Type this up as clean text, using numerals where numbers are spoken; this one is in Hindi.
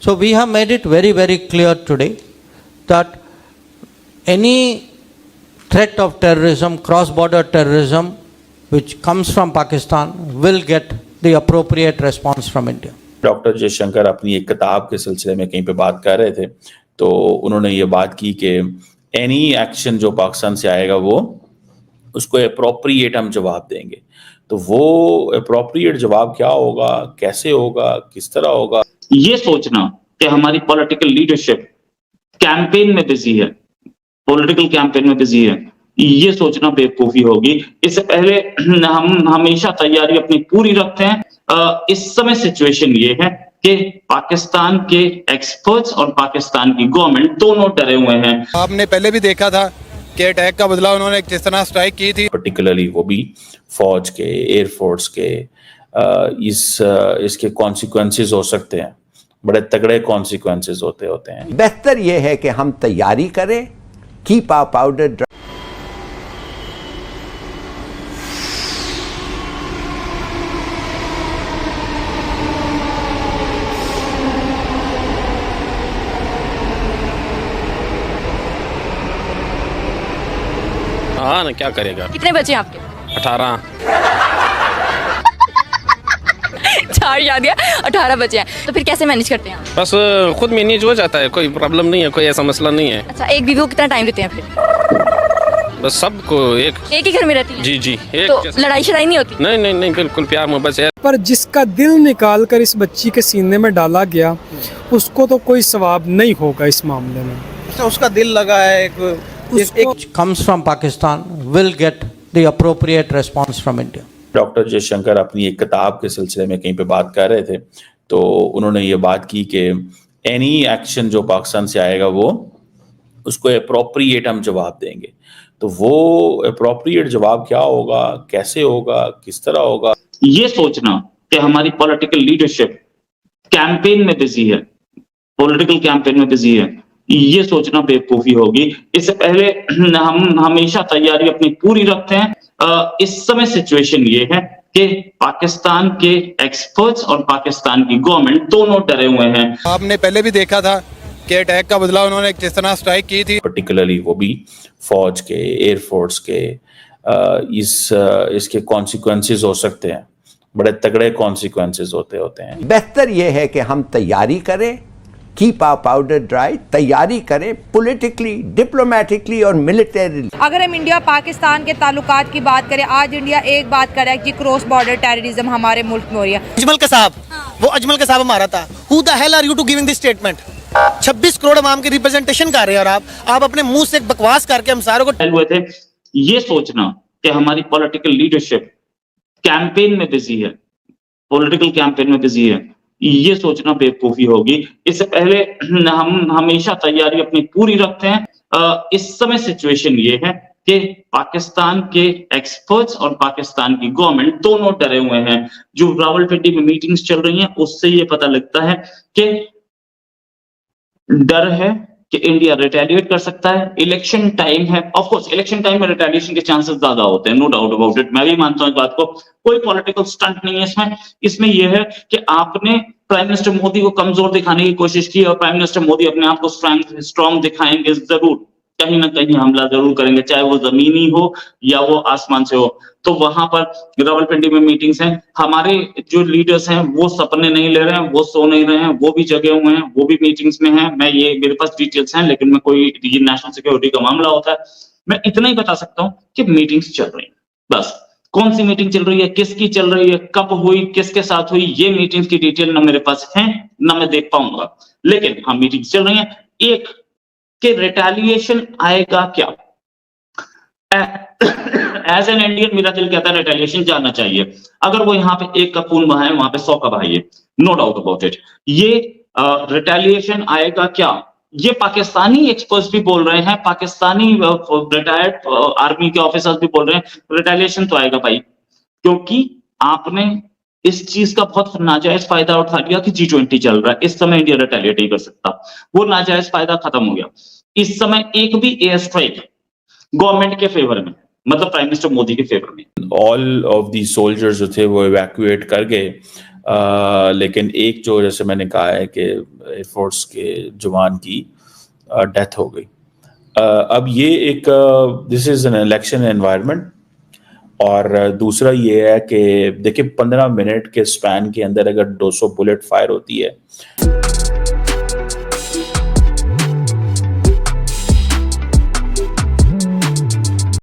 So we have made it very, very clear today that any threat of terrorism, cross-border terrorism, which comes from Pakistan, will get the appropriate response from India. Doctor Jaishankar अपनी एक किताब के सिलसिले में कहीं पे बात कर रहे थे, तो उन्होंने ये बात की कि एनी एक्शन जो पाकिस्तान से आएगा वो उसको अप्रोप्रिएट हम जवाब देंगे। तो वो अप्रोप्रिएट जवाब क्या होगा, कैसे होगा, किस तरह होगा, ये सोचना कि हमारी पॉलिटिकल लीडरशिप कैंपेन में बिजी है, पॉलिटिकल कैंपेन में बिजी है, ये सोचना बेवकूफी होगी। इससे पहले हम हमेशा तैयारी अपनी पूरी रखते हैं। इस समय सिचुएशन ये है कि पाकिस्तान के एक्सपर्ट्स और पाकिस्तान की गवर्नमेंट दोनों डरे हुए हैं। आपने पहले भी देखा था कि अटैक का बदला उन्होंने जिस तरह स्ट्राइक की थी, पर्टिकुलरली वो भी फौज के, एयरफोर्स के, इसके कॉन्सिक्वेंसेस हो सकते हैं, बड़े तगड़े कॉन्सिक्वेंसेस होते हैं। बेहतर यह है कि हम तैयारी करें, कीप आवर पाउडर ड्राई। हाँ ना, क्या करेगा। कितने बच्चे हैं आपके? 18। 4 याद दिया, 18 बच्चे हैं, तो फिर कैसे मैनेज करते हैं आप? बस खुद मैनेज हो जाता है, कोई प्रॉब्लम नहीं है, कोई ऐसा मसला नहीं है। अच्छा, एक बीवी को कितना टाइम देते हैं फिर? बस सबको एक ही घर में रहती है? जी जी, एक तो लड़ाई शड़ाई नहीं होती? नहीं नहीं नहीं, बिल्कुल प्यार मोहब्बत है। पर जिसका दिल निकाल कर इस बच्ची के सीने में डाला गया, उसको तो कोई सवाब नहीं होगा इस मामले में। अच्छा उसका दिल लगा है Which comes from Pakistan will get the appropriate response from India. Doctor Jaishankar अपनी एक किताब के सिलसिले में कहीं पे बात कर रहे थे, तो उन्होंने ये बात की कि एनी एक्शन जो पाकिस्तान से आएगा वो उसको अप्रोप्रिएट हम जवाब देंगे। तो वो अप्रोप्रिएट जवाब क्या होगा, कैसे होगा, किस तरह होगा, ये सोचना कि हमारी पॉलिटिकल लीडरशिप कैंपेन में बिजी है, पॉलिटिकल कैंपेन में बिजी है, ये सोचना बेवकूफी होगी। इससे पहले हम हमेशा तैयारी अपनी पूरी रखते हैं। इस समय सिचुएशन ये है कि पाकिस्तान के एक्सपर्ट्स और पाकिस्तान की गवर्नमेंट दोनों डरे हुए हैं। आपने पहले भी देखा था कि अटैक का बदला उन्होंने जिस तरह स्ट्राइक की थी, पर्टिकुलरली वो भी फौज के, एयरफोर्स के, इसके कॉन्सिक्वेंसेस हो सकते हैं, बड़े तगड़े कॉन्सिक्वेंसेस होते हैं। बेहतर यह है कि हम तैयारी करें, कीप आवर पाउडर ड्राई। तैयारी करें पॉलिटिकली, डिप्लोमेटिकली और मिलिटरीली। अगर हम इंडिया पाकिस्तान के ताल्लुकात की बात करें, आज इंडिया एक बात कर रहा है कि क्रॉस बॉर्डर टेररिज्म हमारे मुल्क में हो रही है। अजमल कसाब, वो अजमल कसाब हमारा था। Who the hell are you to giving this statement? 26 crore अवाम की रिप्रेजेंटेशन कर रहे हैं और आप अपने मुंह से एक बकवास करके हम सारों को हुए थे। ये सोचना कि हमारी पॉलिटिकल लीडरशिप कैंपेन में बिजी है, पॉलिटिकल कैंपेन में बिजी है, ये सोचना बेवकूफी होगी। इससे पहले हम हमेशा तैयारी अपनी पूरी रखते हैं। इस समय सिचुएशन ये है कि पाकिस्तान के एक्सपर्ट्स और पाकिस्तान की गवर्नमेंट दोनों डरे हुए हैं। जो रावलपिंडी में मीटिंग्स चल रही हैं, उससे ये पता लगता है कि डर है कि इंडिया रिटेलिएट कर सकता है। इलेक्शन टाइम है, ऑफ कोर्स इलेक्शन टाइम में रिटेलिएशन के चांसेस ज्यादा होते हैं, नो डाउट अबाउट इट, मैं भी मानता हूं इस बात को। कोई पॉलिटिकल स्टंट नहीं है इसमें। इसमें यह है कि आपने प्राइम मिनिस्टर मोदी को कमजोर दिखाने की कोशिश की और प्राइम मिनिस्टर मोदी अपने आप को स्ट्रांग दिखाएंगे, जरूर कहीं ना कहीं हमला जरूर करेंगे, चाहे वो जमीनी हो या वो आसमान से हो। तो वहां पर रावलपिंडी में मीटिंग्स हैं, हमारे जो लीडर्स हैं वो सपने नहीं ले रहे हैं, वो सो नहीं रहे हैं, वो भी जगे हुए हैं, वो भी मीटिंग्स में हैं। मैं ये मेरे पास डिटेल्स हैं, लेकिन मैं कोई नेशनल सिक्योरिटी का मामला होता है, मैं इतना ही बता सकता हूँ कि मीटिंग्स चल रही है। बस कौन सी मीटिंग चल रही है, किसकी चल रही है, कब हुई, किसके साथ हुई, ये मीटिंग्स की डिटेल ना मेरे पास है ना मैं देख पाऊंगा, लेकिन हाँ मीटिंग्स चल रही हैं। एक कि रिटेलिएशन आएगा क्या, एज एन इंडियन मेरा दिल कहता है रिटेलिएशन जाना चाहिए। अगर वो यहाँ पे 1 का खून बहाए, वहां पे 100 का बहाइए, नो डाउट अबाउट इट। ये रिटेलिएशन आएगा क्या, ये पाकिस्तानी एक्सपर्ट्स भी बोल रहे हैं, पाकिस्तानी रिटायर्ड आर्मी के ऑफिसर्स भी बोल रहे हैं रिटेलिएशन तो आएगा भाई, क्योंकि आपने इस चीज का बहुत नाजायज फायदा उठा लिया कि G20 चल रहा है। इस समय इंडिया रिटेलिएट नहीं कर सकता, वो नाजायज फायदा खत्म हो गया। इस समय एक भी एयर स्ट्राइक गवर्नमेंट के फेवर में, मतलब प्राइम मिनिस्टर मोदी के फेवर में। ऑल ऑफ दी सोल्जर्स जो थे वो इवैक्यूएट कर गए लेकिन एक जो जैसे मैंने कहा है कि एयरफोर्स के जवान की डेथ हो गई। अब ये एक this is an election environment, और दूसरा ये है कि देखिए 15 मिनट के स्पैन के अंदर अगर 200 बुलेट फायर होती है